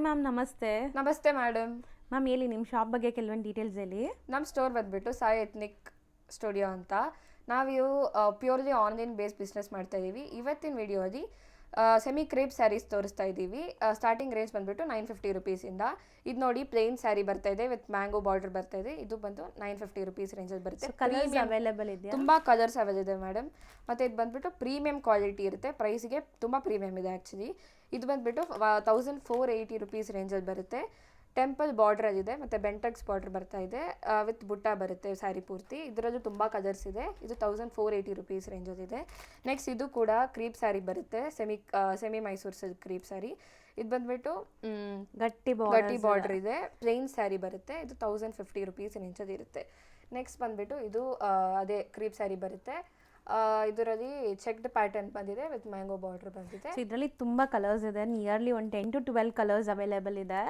Ma'am ನಮಸ್ತೆ. ನಮಸ್ತೆ madam. Ma'am ಹೇಳಿ ನಿಮ್ಮ ಶಾಪ್ ಬಗ್ಗೆ ಕೆಲವೊಂದು ಡೀಟೇಲ್ಸ್ ಹೇಳಿ. ನಮ್ಮ ಸ್ಟೋರ್ ಬಂದುಬಿಟ್ಟು ಸಾಯಿ ಎತ್ನಿಕ್ ಸ್ಟುಡಿಯೋ ಅಂತ. ನಾವು ಪ್ಯೂರ್ಲಿ ಆನ್ಲೈನ್ ಬೇಸ್ ಬಿಸ್ನೆಸ್ ಮಾಡ್ತಾ ಇದ್ದೀವಿ. ಇವತ್ತಿನ ವಿಡಿಯೋದಲ್ಲಿ ಸೆಮಿ ಕ್ರೇಪ್ ಸ್ಯಾರೀಸ್ ತೋರಿಸ್ತಾ ಇದ್ದೀವಿ. ಸ್ಟಾರ್ಟಿಂಗ್ ರೇಂಜ್ ಬಂದುಬಿಟ್ಟು 950 ರುಪೀಸಿಂದ. ಇದು ನೋಡಿ ಪ್ಲೇನ್ ಸ್ಯಾರಿ ಬರ್ತಾ ಇದೆ ವಿತ್ ಮ್ಯಾಂಗೋ ಬಾರ್ಡರ್ ಬರ್ತಾ ಇದೆ. ಇದು ಬಂದು 950 ರುಪೀಸ್ ರೇಂಜಲ್ಲಿ ಬರುತ್ತೆ. ಕಲರ್ಸ್ ಅವೈಲೇಬಲ್ ಇದೆ, ತುಂಬ ಕಲರ್ಸ್ ಅವೈಲೇಬಲ್ ಇದೆ ಮೇಡಮ್. ಮತ್ತು ಇದು ಬಂದುಬಿಟ್ಟು ಪ್ರೀಮಿಯಂ ಕ್ವಾಲಿಟಿ ಇರುತ್ತೆ. ಪ್ರೈಸಿಗೆ ತುಂಬ ಪ್ರೀಮಿಯಮ್ ಇದೆ ಆ್ಯಕ್ಚುಲಿ. ಇದು ಬಂದುಬಿಟ್ಟು 1480 ರುಪೀಸ್ ರೇಂಜಲ್ಲಿ ಬರುತ್ತೆ. ಟೆಂಪಲ್ ಬಾರ್ಡ್ರಲ್ಲಿದೆ ಮತ್ತು ಬೆಂಟಕ್ಸ್ ಬಾರ್ಡ್ರ್ ಬರ್ತಾ ಇದೆ ವಿತ್ ಬುಟ್ಟ ಬರುತ್ತೆ ಸ್ಯಾರಿ ಪೂರ್ತಿ. ಇದರಲ್ಲೂ ತುಂಬ ಕಲರ್ಸ್ ಇದೆ. ಇದು 1480 ರುಪೀಸ್ ರೇಂಜಲ್ಲಿದೆ. ನೆಕ್ಸ್ಟ್ ಇದು ಕೂಡ ಕ್ರೀಪ್ ಸ್ಯಾರಿ ಬರುತ್ತೆ, semi Mysuru silk creep sari. ಇದು ಬಂದುಬಿಟ್ಟು ಗಟ್ಟಿ ಬಾರ್ಡರ್ ಇದೆ. ಪ್ಲೇನ್ ಸ್ಯಾರಿ ಬರುತ್ತೆ. ಇದು 1050 ರುಪೀಸ್ ರೇಂಜಲ್ಲಿ ಇರುತ್ತೆ. ನೆಕ್ಸ್ಟ್ ಬಂದುಬಿಟ್ಟು ಇದು ಅದೇ ಕ್ರೀಪ್ ಸ್ಯಾರಿ ಬರುತ್ತೆ. ಇದರಲ್ಲಿ ಚೆಕ್ಡ್ ಪ್ಯಾಟರ್ನ್ ಬಂದಿದೆ ವಿತ್ ಮ್ಯಾಂಗೋ ಬಾರ್ಡರ್ ಬಂದಿದೆ. ಇದರಲ್ಲಿ ತುಂಬ ಕಲರ್ಸ್ ಇದೆ. ನಿಯರ್ಲಿ ಒಂದು 10 to 12 ಕಲರ್ಸ್ ಅವೈಲೇಬಲ್ ಇದೆ.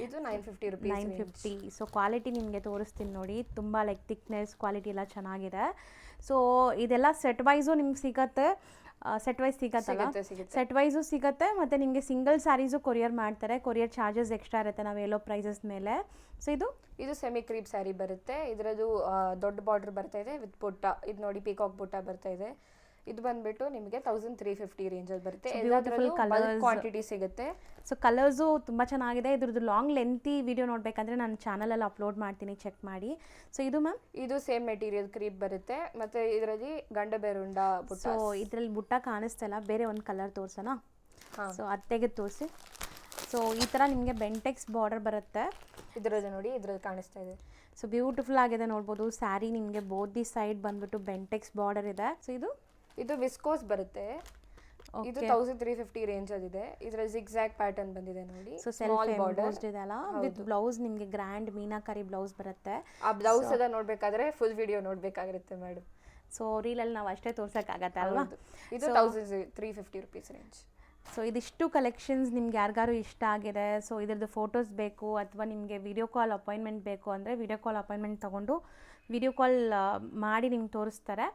ಇದು 950 ರುಪೀಸ್. 950. ಸೊ ಕ್ವಾಲಿಟಿ ನಿಮಗೆ ತೋರಿಸ್ತೀನಿ ನೋಡಿ. ತುಂಬ ಲೈಕ್ ಥಿಕ್ನೆಸ್ ಕ್ವಾಲಿಟಿ ಎಲ್ಲ ಚೆನ್ನಾಗಿದೆ. ಸೊ ಇದೆಲ್ಲ ಸೆಟ್ ವೈಸು ನಿಮ್ಗೆ ಸಿಗತ್ತೆ. ಸೆಟ್ ವೈಸ್ ಸಿಗತ್ತಲ್ಲ, ಸೆಟ್ ವೈಸು ಸಿಗುತ್ತೆ. ಮತ್ತು ನಿಮಗೆ ಸಿಂಗಲ್ ಸ್ಯಾರೀಸು ಕೊರಿಯರ್ ಮಾಡ್ತಾರೆ. ಕೊರಿಯರ್ ಚಾರ್ಜಸ್ ಎಕ್ಸ್ಟ್ರಾ ಇರುತ್ತೆ ನಾವು ಹೇಳೋ ಪ್ರೈಸಸ್ ಮೇಲೆ. ಸೊ ಇದು ಸೆಮಿ ಕ್ರೀಪ್ ಸ್ಯಾರಿ ಬರುತ್ತೆ. ಇದರದ್ದು ದೊಡ್ಡ ಬಾರ್ಡರ್ ಬರ್ತಾ ಇದೆ ವಿತ್ ಬುಟ್ಟ. ಇದು ನೋಡಿ ಪೀಕಾಕ್ ಬುಟ್ಟ ಬರ್ತಾ ಇದೆ. ಇದು ಬಂದ್ಬಿಟ್ಟು ನಿಮಗೆ 1350 ರೇಂಜಲ್ಲಿ ಬರುತ್ತೆ. ಎಲ್ಲದರಲ್ಲೂ ಬಲ್ಕ್ ಕ್ವಾಂಟಿಟಿ ಸಿಗುತ್ತೆ. ಸೊ ಕಲರ್ಸು ತುಂಬ ಚೆನ್ನಾಗಿದೆ. ಇದ್ರದ್ದು ಲಾಂಗ್ ಲೆಂತಿ ವಿಡಿಯೋ ನೋಡಬೇಕಂದ್ರೆ ನಾನು ಚಾನಲಲ್ಲಿ ಅಪ್ಲೋಡ್ ಮಾಡ್ತೀನಿ, ಚೆಕ್ ಮಾಡಿ. ಸೊ ಇದು ಮ್ಯಾಮ್ ಇದು ಸೇಮ್ ಮೆಟೀರಿಯಲ್ ಕ್ರೀಪ್ ಬರುತ್ತೆ. ಮತ್ತು ಇದರಲ್ಲಿ ಗಂಡಬೇರುಂಡ ಬುಟ್ಟ. ಸೊ ಇದರಲ್ಲಿ ಬುಟ್ಟ ಕಾಣಿಸ್ತಲ್ಲ, ಬೇರೆ ಒಂದು ಕಲರ್ ತೋರಿಸೋಣ. ಸೊ ಅದು ತೆಗೆದು ತೋರಿಸಿ. ಸೊ ಈ ಥರ ನಿಮಗೆ ಬೆಂಟೆಕ್ಸ್ ಬಾರ್ಡರ್ ಬರುತ್ತೆ. ಇದರಲ್ಲಿ ನೋಡಿ, ಇದರಲ್ಲಿ ಕಾಣಿಸ್ತಾ ಇದೆ. ಸೊ ಬ್ಯೂಟಿಫುಲ್ ಆಗಿದೆ ನೋಡ್ಬೋದು. ಸ್ಯಾರಿ ನಿಮಗೆ ಬೋತ್ ದಿ ಸೈಡ್ ಬಂದ್ಬಿಟ್ಟು ಬೆಂಟೆಕ್ಸ್ ಬಾರ್ಡರ್ ಇದೆ. ಸೊ ಇದು ವಿಸ್ಕೋಸ್ ಬರುತ್ತೆ. ಇದು 1350 ರೇಂಜಲ್ಲಿ ಇದೆ. ಇದರಲ್ಲಿ ಜಿಗ್ಜ್ಯಾಗ್ ಪ್ಯಾಟರ್ನ್ ಬಂದಿದೆ ನೋಡಿ. ಸೊ ಸೆಲ್ಫ್ ಎಂಬೋಸ್ಡ್ ಇದೆ ಅಲ್ಲ, ವಿತ್ ಬ್ಲೌಸ್ ನಿಮಗೆ ಗ್ರ್ಯಾಂಡ್ ಮೀನಾಕರಿ ಬ್ಲೌಸ್ ಬರುತ್ತೆ. ಆ ಬ್ಲೌಸ್ ಎಲ್ಲ ನೋಡಬೇಕಾದ್ರೆ ಫುಲ್ ವಿಡಿಯೋ ನೋಡಬೇಕಾಗಿರುತ್ತೆ ಮೇಡಮ್. ಸೊ ರೀಲಲ್ಲಿ ನಾವು ಅಷ್ಟೇ ತೋರ್ಸೋಕ್ಕಾಗತ್ತೆ ಅಲ್ವಾ. ಇದು 1350 ರುಪೀಸ್ ರೇಂಜ್. ಸೊ ಇದಿಷ್ಟು ಕಲೆಕ್ಷನ್ಸ್ ನಿಮ್ಗೆ ಯಾರಿಗಾರು ಇಷ್ಟ ಆಗಿದೆ, ಸೊ ಇದ್ರದ್ದು ಫೋಟೋಸ್ ಬೇಕು ಅಥವಾ ನಿಮಗೆ ವಿಡಿಯೋ ಕಾಲ್ ಅಪಾಯಿಂಟ್ಮೆಂಟ್ ಬೇಕು ಅಂದರೆ ವಿಡಿಯೋ ಕಾಲ್ ಅಪಾಯಿಂಟ್ಮೆಂಟ್ ತೊಗೊಂಡು ವಿಡಿಯೋ ಕಾಲ್ ಮಾಡಿ ನಿಮ್ಗೆ ತೋರಿಸ್ತಾರೆ.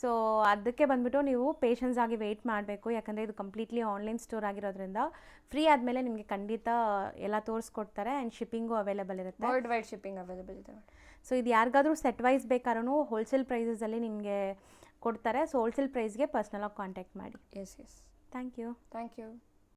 ಸೊ ಅದಕ್ಕೆ ಬಂದುಬಿಟ್ಟು ನೀವು ಪೇಷನ್ಸ್ ಆಗಿ ವೆಯ್ಟ್ ಮಾಡಬೇಕು. ಯಾಕಂದರೆ ಇದು ಕಂಪ್ಲೀಟ್ಲಿ ಆನ್ಲೈನ್ ಸ್ಟೋರ್ ಆಗಿರೋದ್ರಿಂದ ಫ್ರೀ ಆದಮೇಲೆ ನಿಮಗೆ ಖಂಡಿತ ಎಲ್ಲ ತೋರಿಸ್ಕೊಡ್ತಾರೆ. ಆ್ಯಂಡ್ ಶಿಪ್ಪಿಂಗು ಅವೈಲೇಬಲ್ ಇರುತ್ತೆ. ವರ್ಲ್ಡ್ ವೈಡ್ ಶಿಪ್ಪಿಂಗ್ ಅವೈಲೇಬಲ್ ಇದೆ. ಸೊ ಇದು ಯಾರಿಗಾದ್ರೂ ಸೆಟ್ ವೈಸ್ ಬೇಕಾದ್ರೂ ಹೋಲ್ಸೇಲ್ ಪ್ರೈಸಸಲ್ಲಿ ನಿಮಗೆ ಕೊಡ್ತಾರೆ. ಸೊ ಹೋಲ್ಸೇಲ್ ಪ್ರೈಸ್ಗೆ ಪರ್ಸ್ನಲಾಗಿ ಕಾಂಟ್ಯಾಕ್ಟ್ ಮಾಡಿ. ಎಸ್. Thank you.